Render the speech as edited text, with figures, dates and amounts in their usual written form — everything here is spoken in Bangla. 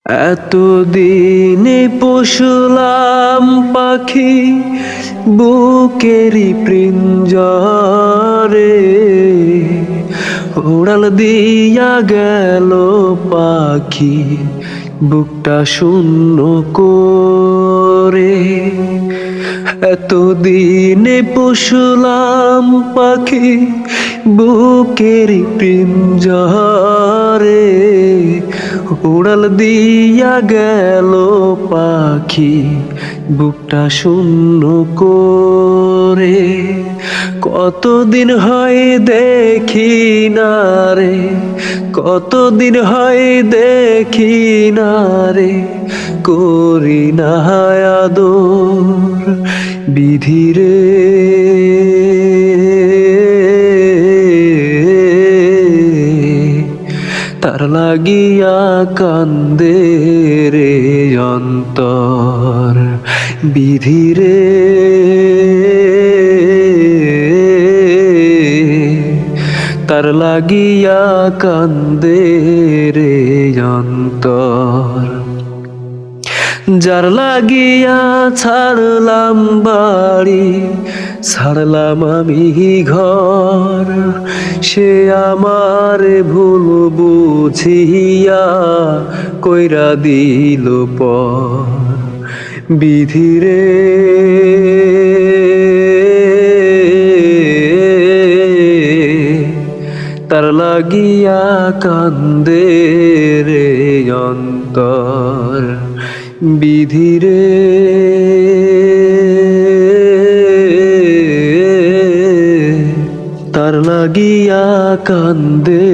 এতদিনে পশুলাম পাখি বুকেরই পিঞ্জরে, উড়াল দিয়া গেল পাখি বুকটা শূন্য করে। এতদিনে পশুলাম পাখি বুকেরই পিঞ্জরে, উড়াল দিয়া গেল পাখি বুকটা শূন্য করে। কতদিন হয় দেখি না রে, কতদিন হয় দেখি না রে, করি না আদর বিধিরে। তার লাগিয়া কান্দে রে অন্তর বিধিরে। তার লাগিয়া কান্দে রে অন্তর। যার লাগিয়া ছাড়লাম বাড়ি, ছাড়লাম আমি ঘর, সে আমার ভুল বুঝিয়া কইরা দিল পর বিধিরে। তার লাগিয়া কান্দে রে অন্তর বিধিরে। তার লাগিয়া কান্দে